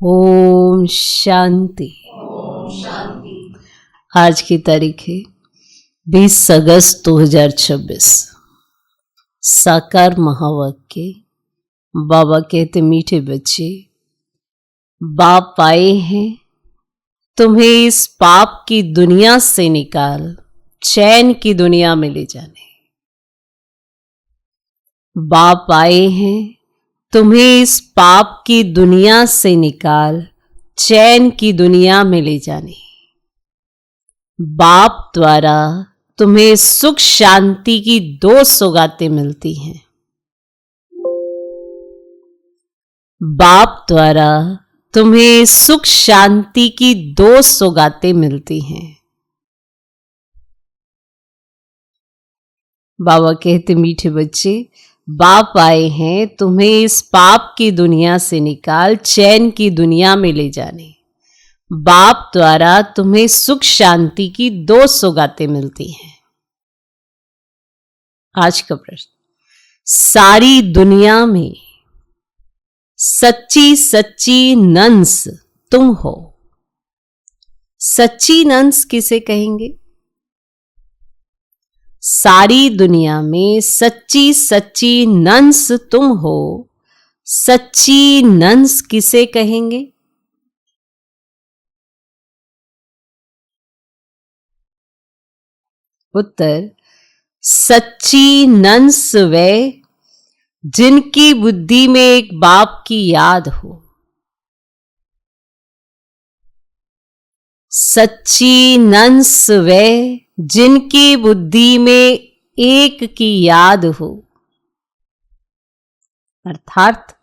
ओम शांति। आज की तारीख है 20 अगस्त 2026। साकार महावाक्य। बाबा कहते, मीठे बच्चे, बाप आए हैं तुम्हें इस पाप की दुनिया से निकाल चैन की दुनिया में ले जाने। बाप आए हैं तुम्हें इस पाप की दुनिया से निकाल चैन की दुनिया में ले जाने। बाप द्वारा तुम्हें सुख शांति की 2 सौगातें मिलती हैं। बाप द्वारा तुम्हें सुख शांति की 2 सौगातें मिलती हैं। बाबा कहते, मीठे बच्चे, बाप आए हैं तुम्हें इस पाप की दुनिया से निकाल चैन की दुनिया में ले जाने। बाप द्वारा तुम्हें सुख शांति की 2 सौगातें मिलती हैं। आज का प्रश्न, सारी दुनिया में सच्ची सच्ची नंस तुम हो। सच्ची नंस किसे कहेंगे? सारी दुनिया में सच्ची सच्ची नंस तुम हो। सच्ची नंस किसे कहेंगे? उत्तर, सच्ची नंस वे जिनकी बुद्धि में एक बाप की याद हो। सच्ची नंस वे जिनकी बुद्धि में एक की याद हो, अर्थात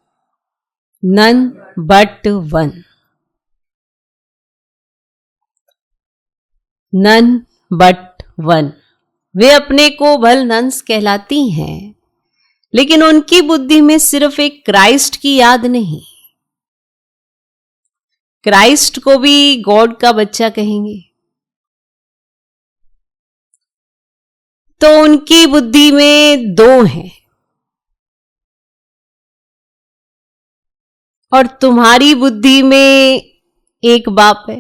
none but one. None but one. वे अपने को भल नंस कहलाती हैं, लेकिन उनकी बुद्धि में सिर्फ एक क्राइस्ट की याद नहीं। क्राइस्ट को भी गॉड का बच्चा कहेंगे। तो उनकी बुद्धि में 2 हैं और तुम्हारी बुद्धि में एक बाप है।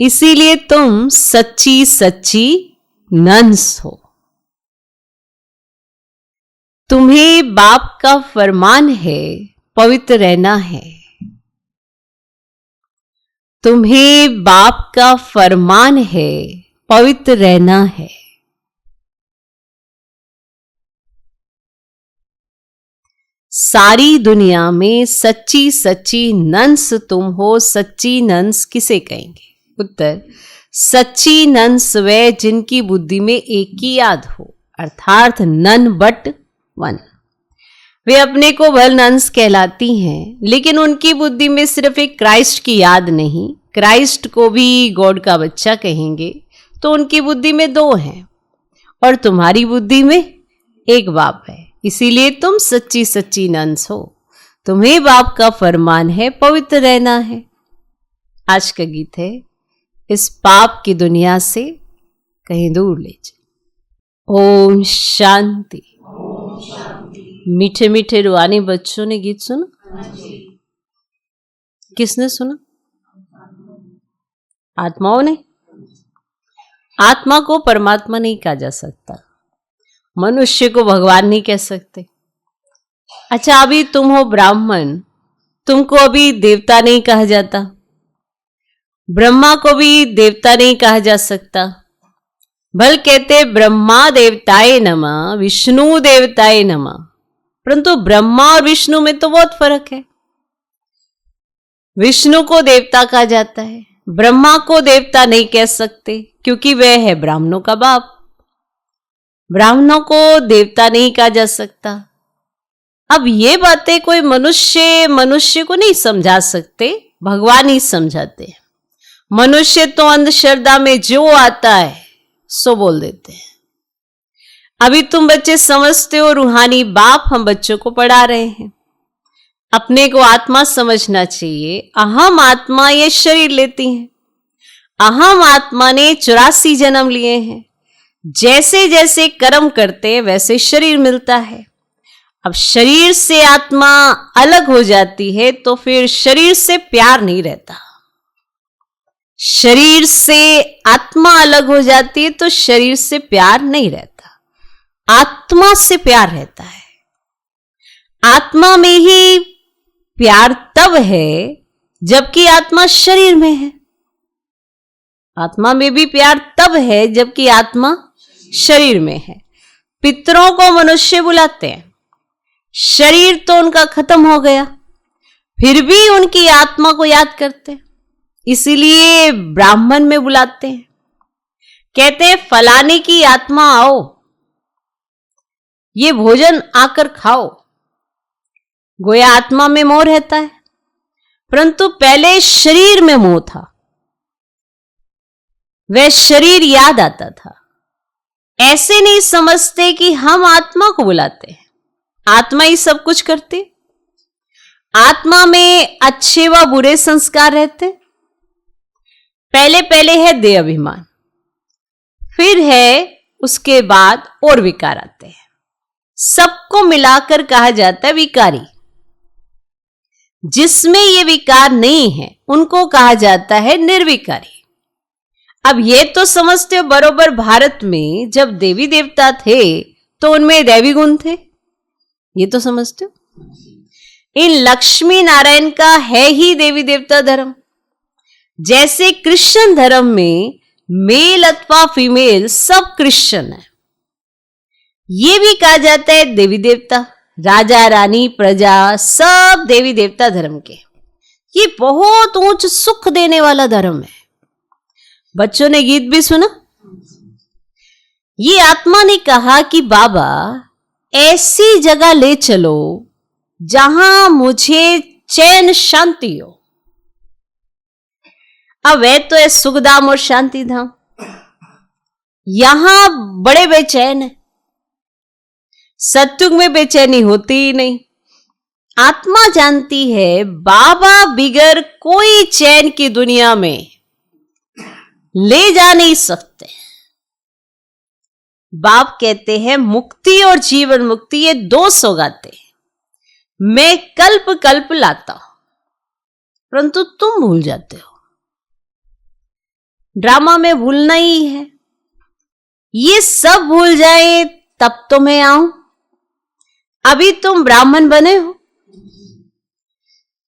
इसीलिए तुम सच्ची सच्ची नंस हो। तुम्हें बाप का फरमान है पवित्र रहना है। तुम्हें बाप का फरमान है पवित्र रहना है। सारी दुनिया में सच्ची सच्ची नंस तुम हो। सच्ची नंस किसे कहेंगे? उत्तर, सच्ची नंस वे जिनकी बुद्धि में एक की याद हो, अर्थात नन बट वन। वे अपने को भल नंस कहलाती हैं, लेकिन उनकी बुद्धि में सिर्फ एक क्राइस्ट की याद नहीं। क्राइस्ट को भी गॉड का बच्चा कहेंगे। तो उनकी बुद्धि में 2 हैं और तुम्हारी बुद्धि में एक बाप है। इसीलिए तुम सच्ची सच्ची नंस हो। तुम्हें बाप का फरमान है पवित्र रहना है। आज का गीत है, इस पाप की दुनिया से कहीं दूर ले जाए। ओम शांति। मीठे मीठे रुहानी बच्चों ने गीत सुना? किसने सुना? आत्माओं ने। आत्मा को परमात्मा नहीं कहा जा सकता, मनुष्य को भगवान नहीं कह सकते। अच्छा, अभी तुम हो ब्राह्मण, तुमको अभी देवता नहीं कहा जाता। ब्रह्मा को भी देवता नहीं कहा जा सकता। भल कहते ब्रह्मा देवताए नमः, विष्णु देवताए नमः, परंतु ब्रह्मा और विष्णु में तो बहुत फर्क है। विष्णु को देवता कहा जाता है, ब्रह्मा को देवता नहीं कह सकते क्योंकि वह है ब्राह्मणों का बाप। ब्राह्मणों को देवता नहीं कहा जा सकता। अब ये बातें कोई मनुष्य को नहीं समझा सकते, भगवान ही समझाते हैं। मनुष्य तो अंधश्रद्धा में जो आता है सो बोल देते हैं। अभी तुम बच्चे समझते हो, रूहानी बाप हम बच्चों को पढ़ा रहे हैं। अपने को आत्मा समझना चाहिए। अहम आत्मा ये शरीर लेती है। अहम आत्मा ने 84 जन्म लिए हैं। जैसे जैसे कर्म करते वैसे शरीर मिलता है। अब शरीर से आत्मा अलग हो जाती है तो फिर शरीर से प्यार नहीं रहता। शरीर से आत्मा अलग हो जाती है तो शरीर से प्यार नहीं रहता, आत्मा से प्यार रहता है। आत्मा में ही प्यार तब है जबकि आत्मा शरीर में है। आत्मा में भी प्यार तब है जबकि आत्मा शरीर में है। पितरों को मनुष्य बुलाते हैं, शरीर तो उनका खत्म हो गया, फिर भी उनकी आत्मा को याद करते हैं, इसीलिए ब्राह्मण में बुलाते हैं। कहते हैं फलाने की आत्मा आओ, ये भोजन आकर खाओ। गोया आत्मा में मोह रहता है, परंतु पहले शरीर में मोह था, वह शरीर याद आता था। ऐसे नहीं समझते कि हम आत्मा को बुलाते हैं, आत्मा ही सब कुछ करती। आत्मा में अच्छे व बुरे संस्कार रहते। पहले पहले है देह अभिमान, फिर है उसके बाद और विकार आते हैं। सबको मिलाकर कहा जाता है विकारी। जिसमें ये विकार नहीं है उनको कहा जाता है निर्विकारी। अब ये तो समझते हो बरोबर भारत में जब देवी देवता थे तो उनमें दैवी गुण थे, ये तो समझते हो। इन लक्ष्मी नारायण का है ही देवी देवता धर्म। जैसे क्रिश्चियन धर्म में मेल अथवा फीमेल सब क्रिश्चियन है, ये भी कहा जाता है देवी देवता, राजा रानी प्रजा सब देवी देवता धर्म के। ये बहुत ऊंच सुख देने वाला धर्म है। बच्चों ने गीत भी सुना। ये आत्मा ने कहा कि बाबा ऐसी जगह ले चलो जहां मुझे चैन शांति हो। अब वह तो है सुखधाम और शांति धाम, यहां बड़े बेचैन है। सत्युग में बेचैनी होती ही नहीं। आत्मा जानती है बाबा बिगर कोई चैन की दुनिया में ले जा नहीं सकते। बाप कहते हैं मुक्ति और जीवन मुक्ति ये दो सौगातें मैं कल्प कल्प लाता हूं, परंतु तुम भूल जाते हो। ड्रामा में भूलना ही है। ये सब भूल जाए तब तो मैं आऊं। अभी तुम ब्राह्मण बने हो,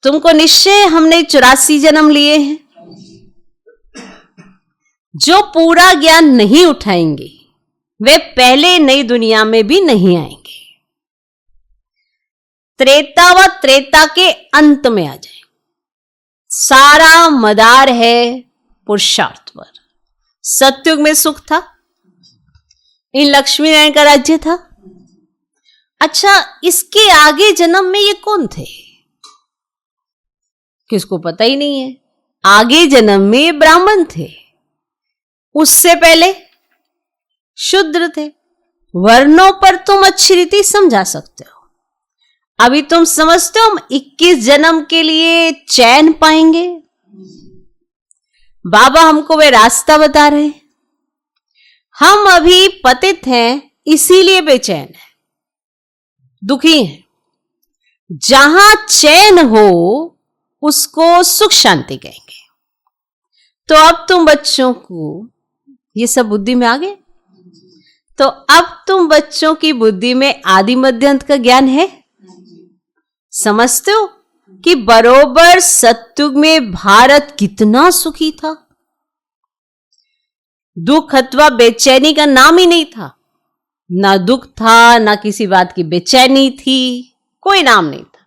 तुमको निश्चय हमने 84 जन्म लिए हैं। जो पूरा ज्ञान नहीं उठाएंगे वे पहले नई दुनिया में भी नहीं आएंगे। त्रेता व त्रेता के अंत में आ जाए। सारा मदार है पुरुषार्थ पर। सत्युग में सुख था, इन लक्ष्मी नारायण का राज्य था। अच्छा, इसके आगे जन्म में ये कौन थे? किसको पता ही नहीं है। आगे जन्म में ये ब्राह्मण थे, उससे पहले शूद्र थे। वर्णों पर तुम अच्छी रीति समझा सकते हो। अभी तुम समझते हो हम 21 जन्म के लिए चैन पाएंगे? बाबा हमको वे रास्ता बता रहे हैं। हम अभी पतित हैं, इसीलिए बेचैन है, दुखी हैं। जहां चैन हो उसको सुख शांति कहेंगे। तो अब तुम बच्चों को ये सब बुद्धि में आ गए। तो अब तुम बच्चों की बुद्धि में आदि मध्य अंत का ज्ञान है। समझते हो कि बरोबर सत्युग में भारत कितना सुखी था। दुख अथवा बेचैनी का नाम ही नहीं था। ना दुख था, ना किसी बात की बेचैनी थी, कोई नाम नहीं था।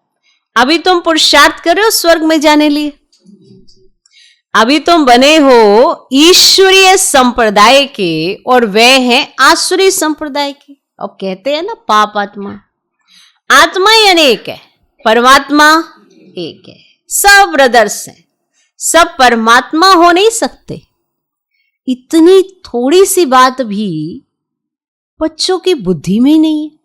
अभी तुम पुरुषार्थ कर रहे हो स्वर्ग में जाने लिए। अभी तुम बने हो ईश्वरीय संप्रदाय के और वे हैं आसुरी संप्रदाय के। और कहते हैं ना पाप आत्मा, आत्मा ही अनेक है, परमात्मा एक है। सब ब्रदर्स हैं, सब परमात्मा हो नहीं सकते। इतनी थोड़ी सी बात भी बच्चों की बुद्धि में ही नहीं है।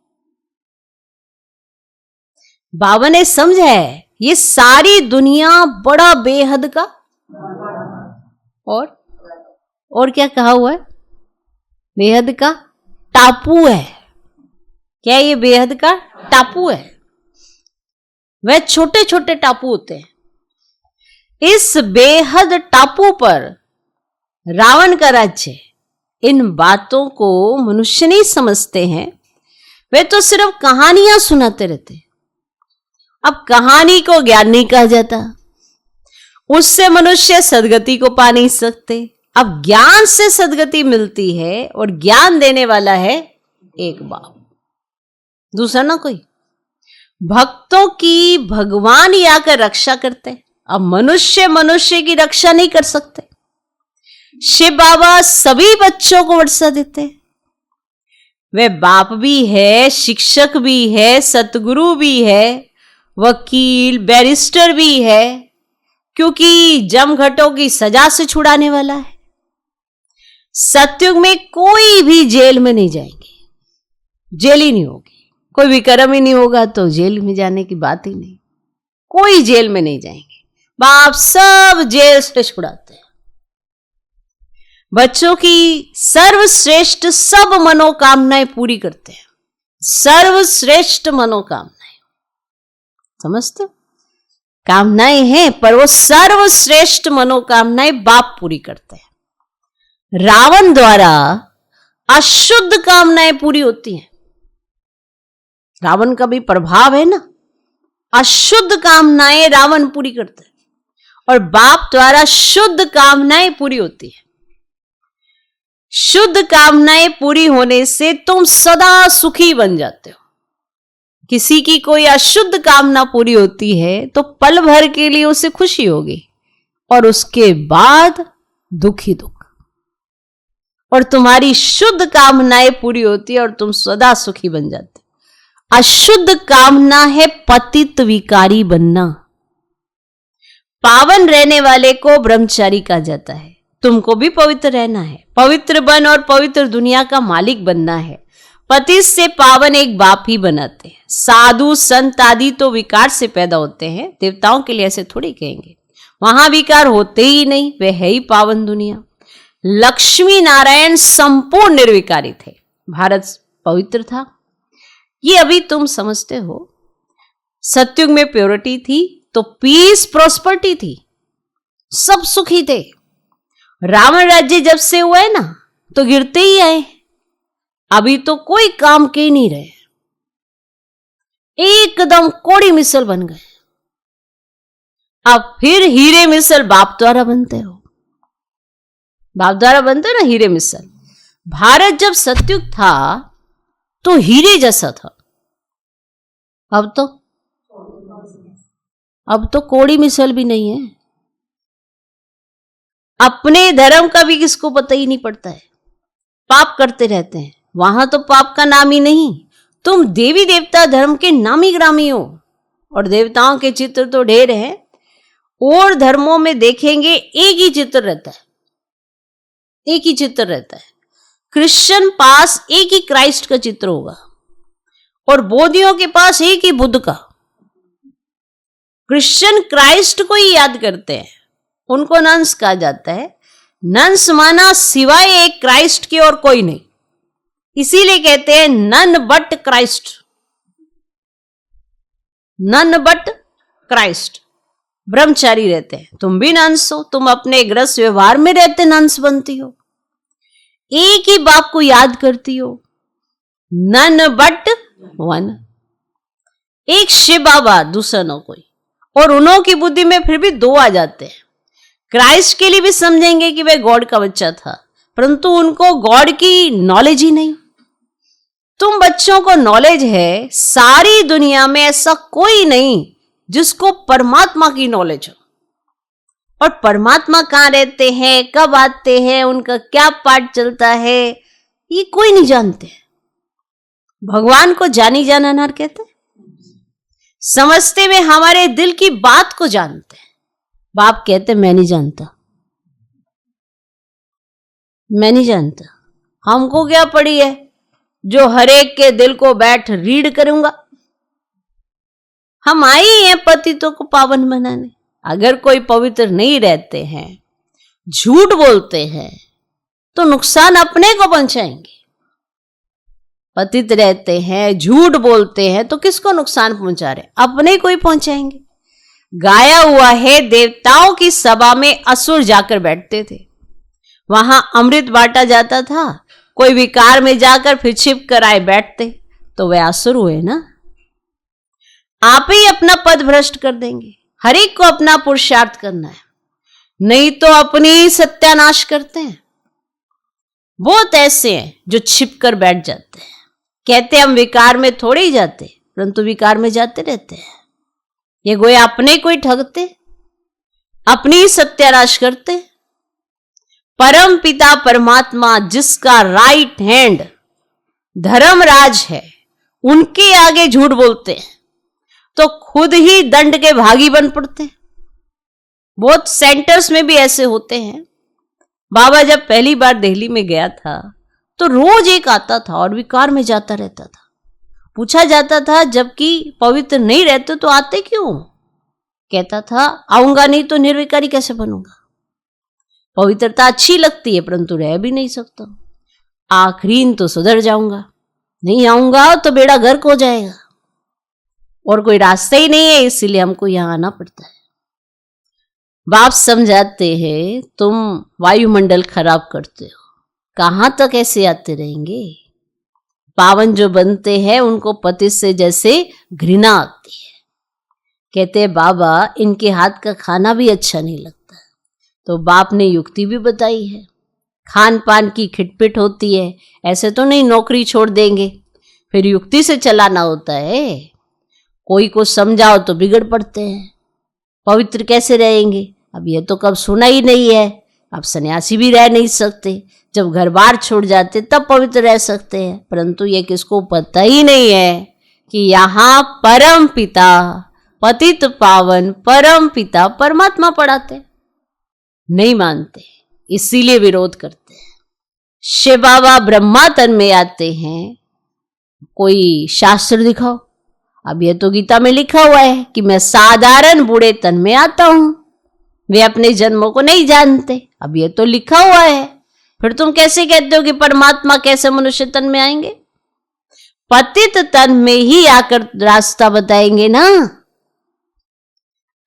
बाबा ने समझा है ये सारी दुनिया बड़ा बेहद का और क्या कहा हुआ है? बेहद का टापू है। क्या ये बेहद का टापू है? वह छोटे छोटे टापू होते हैं। इस बेहद टापू पर रावण का राज्य है। इन बातों को मनुष्य नहीं समझते हैं, वे तो सिर्फ कहानियां सुनाते रहते हैं। अब कहानी को ज्ञान नहीं कहा जाता, उससे मनुष्य सदगति को पा नहीं सकते। अब ज्ञान से सदगति मिलती है और ज्ञान देने वाला है एक बाप, दूसरा ना कोई। भक्तों की भगवान ही आकर रक्षा करते हैं। अब मनुष्य मनुष्य की रक्षा नहीं कर सकते। शिव बाबा सभी बच्चों को वर्षा देते हैं। वे बाप भी है, शिक्षक भी है, सतगुरु भी है, वकील बैरिस्टर भी है, क्योंकि जमघटों की सजा से छुड़ाने वाला है। सतयुग में कोई भी जेल में नहीं जाएंगे, जेल ही नहीं होगी। कोई विक्रम ही नहीं होगा तो जेल में जाने की बात ही नहीं। कोई जेल में नहीं जाएंगे, बाप सब जेल से छुड़ाते हैं। बच्चों की सर्वश्रेष्ठ सब मनोकामनाएं पूरी करते हैं। सर्वश्रेष्ठ मनोकामनाएं, समझते हो? कामनाएं हैं पर वो सर्वश्रेष्ठ मनोकामनाएं बाप पूरी करते हैं। रावण द्वारा अशुद्ध कामनाएं पूरी होती हैं। रावण का भी प्रभाव है ना, अशुद्ध कामनाएं रावण पूरी करते हैं और बाप द्वारा शुद्ध कामनाएं पूरी होती है। शुद्ध कामनाएं पूरी होने से तुम सदा सुखी बन जाते हो। किसी की कोई अशुद्ध कामना पूरी होती है तो पल भर के लिए उसे खुशी होगी और उसके बाद दुख ही दुख। और तुम्हारी शुद्ध कामनाएं पूरी होती है और तुम सदा सुखी बन जाते। अशुद्ध कामना है पतित विकारी बनना। पावन रहने वाले को ब्रह्मचारी कहा जाता है। तुमको भी पवित्र रहना है, पवित्र बन और पवित्र दुनिया का मालिक बनना है। पति से पावन एक बाप ही बनाते हैं। साधु संत आदि तो विकार से पैदा होते हैं, देवताओं के लिए ऐसे थोड़ी कहेंगे, वहां विकार होते ही नहीं, वे है ही पावन दुनिया। लक्ष्मी नारायण संपूर्ण निर्विकारी थे, भारत पवित्र था। ये अभी तुम समझते हो। सतयुग में प्योरिटी थी तो पीस प्रॉस्पर्टी थी, सब सुखी थे। रावण राज्य जब से हुआ है ना तो गिरते ही आए। अभी तो कोई काम के ही नहीं रहे, एकदम कोड़ी मिसल बन गए। अब फिर हीरे मिसल बाप द्वारा बनते हो, बाप द्वारा बनते ना हीरे मिसल। भारत जब सतयुग था तो हीरे जैसा था, अब तो कोड़ी मिसल भी नहीं है। अपने धर्म का भी किसको पता ही नहीं पड़ता है, पाप करते रहते हैं। वहां तो पाप का नाम ही नहीं। तुम देवी देवता धर्म के नामी ग्रामी हो और देवताओं के चित्र तो ढेर हैं। और धर्मों में देखेंगे एक ही चित्र रहता है, एक ही चित्र रहता है। क्रिश्चियन पास एक ही क्राइस्ट का चित्र होगा और बौद्धियों के पास एक ही बुद्ध का। क्रिश्चियन क्राइस्ट को ही याद करते हैं, उनको नंस कहा जाता है। नंस माना सिवाय एक क्राइस्ट के और कोई नहीं, इसीलिए कहते हैं none but Christ, none but Christ. ब्रह्मचारी रहते हैं। तुम भी नंस हो, तुम अपने गृहस्थ व्यवहार में रहते नंस बनती हो, एक ही बाप को याद करती हो। नन बट वन, एक शिव बाबा, दूसरा न कोई। और उन्हों की बुद्धि में फिर भी दो आ जाते हैं। क्राइस्ट के लिए भी समझेंगे कि वह गॉड का बच्चा था, परंतु उनको गॉड की नॉलेज ही नहीं। तुम बच्चों को नॉलेज है, सारी दुनिया में ऐसा कोई नहीं जिसको परमात्मा की नॉलेज हो। और परमात्मा कहाँ रहते हैं, कब आते हैं, उनका क्या पाठ चलता है, ये कोई नहीं जानते। भगवान को जानी जाना नार कहते हैं। समझते में हमारे दिल की बात को जानते हैं। बाप कहते मैं नहीं जानता, मैं नहीं जानता, हमको क्या पड़ी है जो हरेक के दिल को बैठ रीड करूंगा। हम आए हैं पतितों को पावन बनाने। अगर कोई पवित्र नहीं रहते हैं, झूठ बोलते हैं, तो नुकसान अपने को पहुंचाएंगे, पतित रहते हैं, झूठ बोलते हैं, तो किसको नुकसान पहुंचा रहे? अपने को ही पहुंचाएंगे। गाया हुआ है, देवताओं की सभा में असुर जाकर बैठते थे, वहां अमृत बांटा जाता था, कोई विकार में जाकर फिर छिप कर आए बैठते, तो वे असुर हुए ना। आप ही अपना पद भ्रष्ट कर देंगे। हर एक को अपना पुरुषार्थ करना है, नहीं तो अपनी सत्यानाश करते हैं। बहुत ऐसे हैं जो छिप कर बैठ जाते हैं, कहते हम विकार में थोड़े ही जाते, परंतु विकार में जाते रहते हैं। ये गोया अपने को ही ठगते, अपनी सत्यानाश करते। परम पिता परमात्मा जिसका राइट हैंड धर्मराज है, उनके आगे झूठ बोलते हैं तो खुद ही दंड के भागी बन पड़ते हैं। बहुत सेंटर्स में भी ऐसे होते हैं। बाबा जब पहली बार दिल्ली में गया था तो रोज एक आता था और विकार में जाता रहता था। पूछा जाता था जबकि पवित्र नहीं रहते तो आते क्यों? कहता था आऊंगा नहीं तो निर्विकारी कैसे बनूंगा। पवित्रता अच्छी लगती है परंतु रह भी नहीं सकता। आखिरी तो सुधर जाऊंगा, नहीं आऊंगा तो बेड़ा गर्क हो जाएगा और कोई रास्ता ही नहीं है, इसीलिए हमको यहां आना पड़ता है। बाप समझाते हैं तुम वायुमंडल खराब करते हो, कहां तक ऐसे आते रहेंगे? पावन जो बनते हैं उनको पति से जैसे घृणा आती है। कहते हैं बाबा इनके हाथ का खाना भी अच्छा नहीं लगता। तो बाप ने युक्ति भी बताई है, खान पान की खिटपिट होती है, ऐसे तो नहीं नौकरी छोड़ देंगे, फिर युक्ति से चलाना होता है। कोई को समझाओ तो बिगड़ पड़ते हैं, पवित्र कैसे रहेंगे? अब ये तो कब सुना ही नहीं है। अब सन्यासी भी रह नहीं सकते, जब घर बार छोड़ जाते तब पवित्र रह सकते हैं, परंतु ये किसको पता ही नहीं है कि यहाँ परम पिता पतित पावन परम पिता परमात्मा पढ़ाते। नहीं मानते, इसीलिए विरोध करते हैं। शिव बाबा ब्रह्मा तन में आते हैं, कोई शास्त्र दिखाओ। अब ये तो गीता में लिखा हुआ है कि मैं साधारण बूढ़े तन में आता हूं। वे अपने जन्मों को नहीं जानते, अब ये तो लिखा हुआ है। फिर तुम कैसे कहते हो कि परमात्मा कैसे मनुष्य तन में आएंगे? पतित तन में ही आकर रास्ता बताएंगे ना।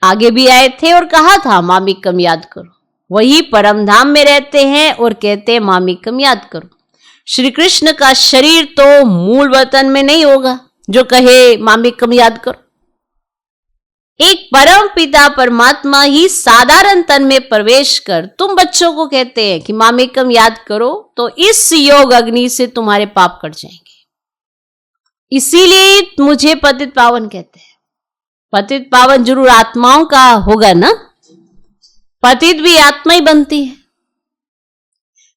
आगे भी आए थे और कहा था मामिकम याद करो। वही परम धाम में रहते हैं और कहते हैं मामिकम याद करो। श्री कृष्ण का शरीर तो मूल वतन में नहीं होगा जो कहे मामिकम याद करो। एक परम पिता परमात्मा ही साधारण तन में प्रवेश कर तुम बच्चों को कहते हैं कि मामिकम याद करो, तो इस योग अग्नि से तुम्हारे पाप कट जाएंगे। इसीलिए मुझे पतित पावन कहते हैं। पतित पावन जरूर आत्माओं का होगा ना, पतित भी आत्मा ही बनती है।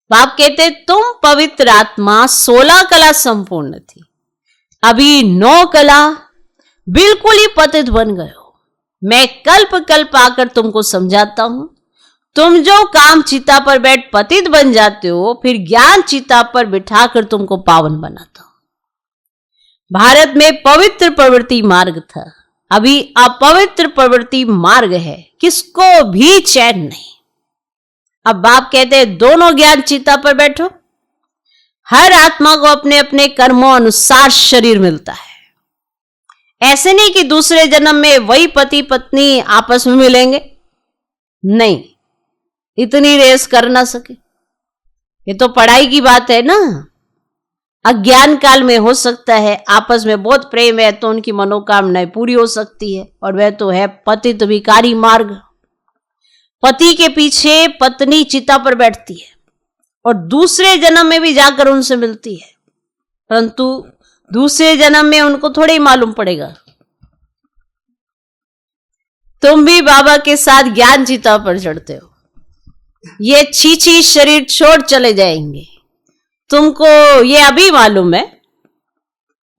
बाप कहते तुम पवित्र आत्मा 16 कला संपूर्ण थी, अभी 9 कला बिल्कुल ही पतित बन गए हो। मैं कल्प कल्प आकर तुमको समझाता हूं। तुम जो काम चिता पर बैठ पतित बन जाते हो, फिर ज्ञान चिता पर बिठाकर तुमको पावन बनाता हूं। भारत में पवित्र प्रवृत्ति मार्ग था, अभी अपवित्र प्रवृत्ति मार्ग है, किसको भी चैन नहीं। अब बाप कहते हैं दोनों ज्ञान चिता पर बैठो। हर आत्मा को अपने अपने कर्मों अनुसार शरीर मिलता है। ऐसे नहीं कि दूसरे जन्म में वही पति पत्नी आपस में मिलेंगे, नहीं, इतनी रेस कर ना सके। ये तो पढ़ाई की बात है ना। अज्ञान काल में हो सकता है आपस में बहुत प्रेम है तो उनकी मनोकामनाएं पूरी हो सकती है, और वह तो है पतित विकारी मार्ग। पति के पीछे पत्नी चिता पर बैठती है और दूसरे जन्म में भी जाकर उनसे मिलती है, परंतु दूसरे जन्म में उनको थोड़े ही मालूम पड़ेगा। तुम भी बाबा के साथ ज्ञान चिता पर चढ़ते हो, ये छीछी शरीर छोड़ चले जाएंगे। तुमको ये अभी मालूम है,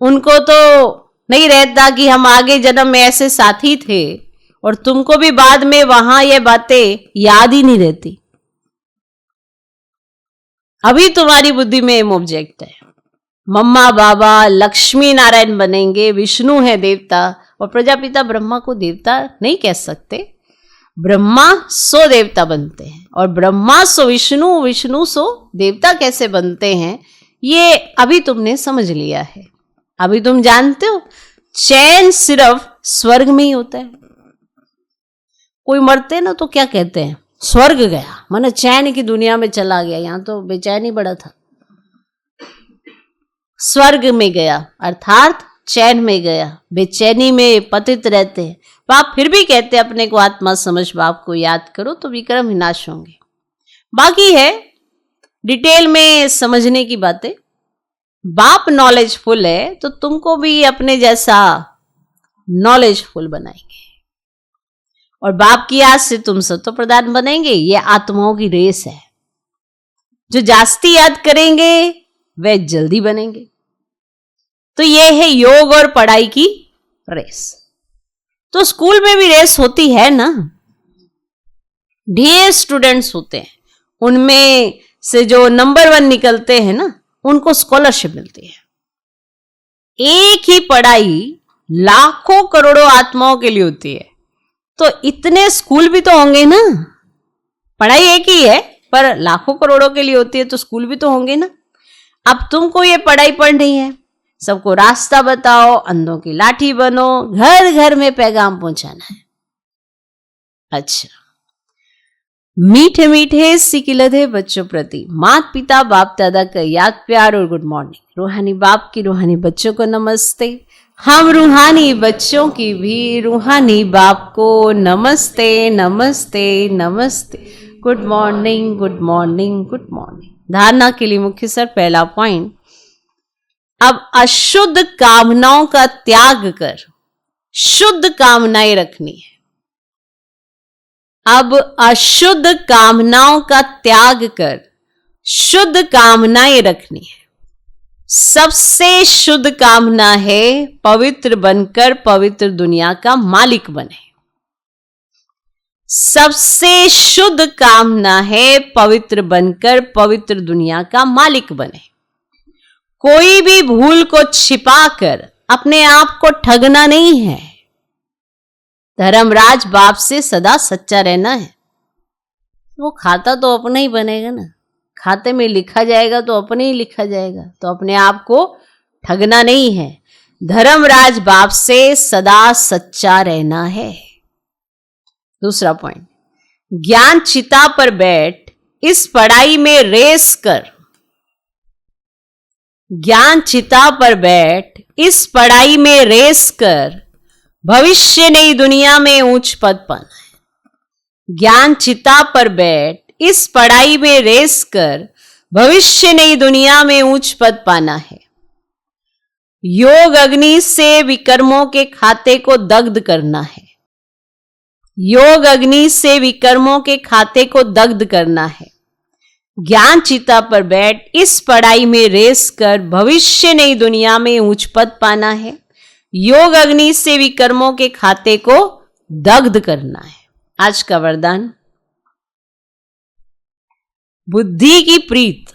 उनको तो नहीं रहता कि हम आगे जन्म में ऐसे साथी थे, और तुमको भी बाद में वहां ये बातें याद ही नहीं रहती। अभी तुम्हारी बुद्धि में एम ऑब्जेक्ट है। मम्मा बाबा लक्ष्मी नारायण बनेंगे, विष्णु है देवता, और प्रजापिता ब्रह्मा को देवता नहीं कह सकते। ब्रह्मा सो देवता बनते हैं और ब्रह्मा सो विष्णु, विष्णु सो देवता कैसे बनते हैं, ये अभी तुमने समझ लिया है। अभी तुम जानते हो चैन सिर्फ स्वर्ग में ही होता है। कोई मरते ना तो क्या कहते हैं, स्वर्ग गया, माने चैन की दुनिया में चला गया। यहां तो बेचैनी बड़ा था। स्वर्ग में गया अर्थात चैन में गया, बेचैनी में पतित रहते हैं। बाप फिर भी कहते हैं अपने को आत्मा समझ, बाप को याद करो तो विक्रम विनाश होंगे। बाकी है डिटेल में समझने की बातें। बाप नॉलेजफुल है तो तुमको भी अपने जैसा नॉलेजफुल बनाएंगे, और बाप की याद से तुम सत्व प्रदान बनेंगे। ये आत्माओं की रेस है। जो जास्ती याद करेंगे वे जल्दी बनेंगे। तो ये है योग और पढ़ाई की रेस। तो स्कूल में भी रेस होती है ना, ढेर स्टूडेंट्स होते हैं, उनमें से जो नंबर 1 निकलते हैं ना उनको स्कॉलरशिप मिलती है। एक ही पढ़ाई लाखों करोड़ों आत्माओं के लिए होती है, तो इतने स्कूल भी तो होंगे ना। पढ़ाई एक ही है पर लाखों करोड़ों के लिए होती है, तो स्कूल भी तो होंगे ना। अब तुमको ये पढ़ाई पढ़नी है, सबको रास्ता बताओ, अंधों की लाठी बनो, घर घर में पैगाम पहुंचाना है। अच्छा, मीठे मीठे सिकिलधे बच्चों प्रति माता पिता बाप दादा का याद प्यार और गुड मॉर्निंग। रूहानी बाप की रूहानी बच्चों को नमस्ते। हम रूहानी बच्चों की भी रूहानी बाप को नमस्ते नमस्ते नमस्ते। Good morning good morning good morning. धारणा के लिए मुख्य सर पहला पॉइंट, अब अशुद्ध कामनाओं का त्याग कर शुद्ध कामनाएं रखनी है। अब अशुद्ध कामनाओं का त्याग कर शुद्ध कामनाएं रखनी है। सबसे शुद्ध कामना है पवित्र बनकर पवित्र दुनिया का मालिक बने। सबसे शुद्ध कामना है पवित्र बनकर पवित्र दुनिया का मालिक बने। कोई भी भूल को छिपाकर अपने आप को ठगना नहीं है। धर्मराज बाप से सदा सच्चा रहना है। वो खाता तो अपना ही बनेगा ना, खाते में लिखा जाएगा तो अपने ही लिखा जाएगा, तो अपने आप को ठगना नहीं है। धर्मराज बाप से सदा सच्चा रहना है। दूसरा पॉइंट, ज्ञान चिता पर बैठ इस पढ़ाई में रेस कर। ज्ञान चिता पर बैठ इस पढ़ाई में रेस कर, भविष्य नई दुनिया में ऊंच पद पाना है। ज्ञान चिता पर बैठ इस पढ़ाई में रेस कर, भविष्य नई दुनिया में ऊंच पद पाना है। योग अग्नि से विकर्मों के खाते को दग्ध करना है। योग अग्नि से विकर्मों के खाते को दग्ध करना है। ज्ञान चिता पर बैठ इस पढ़ाई में रेस कर, भविष्य नई दुनिया में ऊंच पद पाना है। योग अग्नि से विकर्मों के खाते को दग्ध करना है। आज का वरदान, बुद्धि की प्रीत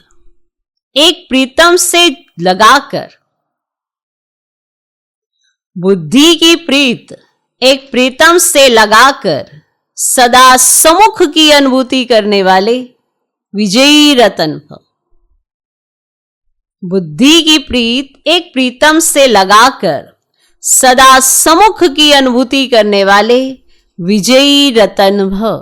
एक प्रीतम से लगाकर, बुद्धि की प्रीत एक प्रीतम से लगाकर सदा सम्मुख की अनुभूति करने वाले विजयी रतन भव। बुद्धि की प्रीत एक प्रीतम से लगाकर सदा सम्मुख की अनुभूति करने वाले विजयी रतन भव।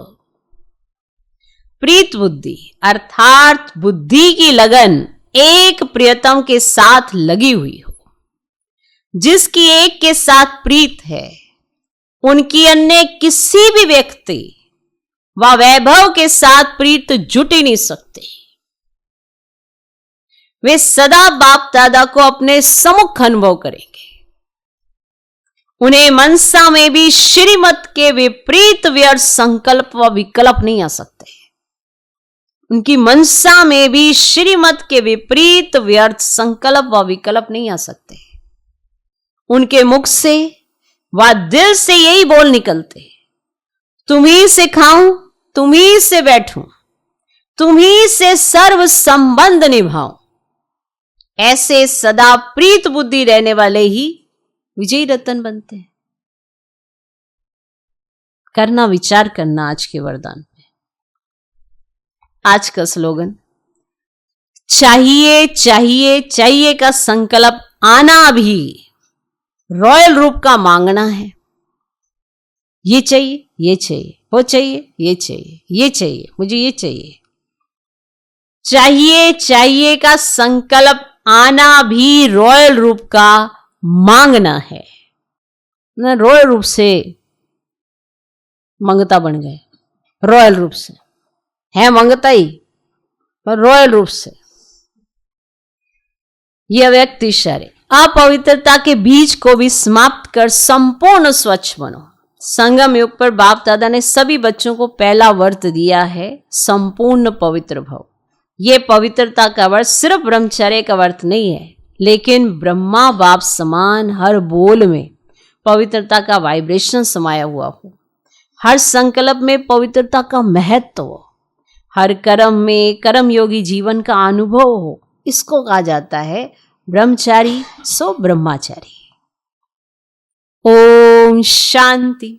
प्रीत बुद्धि अर्थात बुद्धि की लगन एक प्रियतम के साथ लगी हुई हो। जिसकी एक के साथ प्रीत है, उनकी अन्य किसी भी व्यक्ति व वैभव के साथ प्रीत जुट ही नहीं सकते। वे सदा बाप दादा को अपने सम्मुख अनुभव करेंगे। उन्हें मनसा में भी श्रीमत के विपरीत व्यर्थ संकल्प व विकल्प नहीं आ सकते। उनकी मनसा में भी श्रीमत के विपरीत व्यर्थ संकल्प व विकल्प नहीं आ सकते। उनके मुख से व दिल से यही बोल निकलते, तुम्ही से खाऊं, तुम्ही से बैठूं, तुम्ही से सर्व संबंध निभाऊं। ऐसे सदा प्रीत बुद्धि रहने वाले ही विजयी रतन बनते हैं। करना, विचार करना आज के वरदान पे। आज का स्लोगन, चाहिए चाहिए चाहिए का संकल्प आना भी रॉयल रूप का मांगना है। ये चाहिए, ये चाहिए, वो चाहिए, ये चाहिए, ये चाहिए, मुझे ये चाहिए। चाहिए चाहिए का संकल्प आना भी रॉयल रूप का मांगना है। ना रॉयल रूप से मंगता बन गए, रॉयल रूप से है मंगता ही पर रॉयल रूप से। यह व्यक्ति शरीर अपवित्रता के बीज को भी समाप्त कर संपूर्ण स्वच्छ बनो। संगम युग पर बाप दादा ने सभी बच्चों को पहला व्रत दिया है, संपूर्ण पवित्र भव। ये पवित्रता का व्रत सिर्फ ब्रह्मचर्य का व्रत नहीं है, लेकिन ब्रह्मा बाप समान हर बोल में पवित्रता का वाइब्रेशन समाया हुआ हो, हर संकल्प में पवित्रता का महत्व हो, हर कर्म में कर्म योगी जीवन का अनुभव हो। इसको कहा जाता है ब्रह्मचारी सो ब्रह्माचारी। ओम शांति।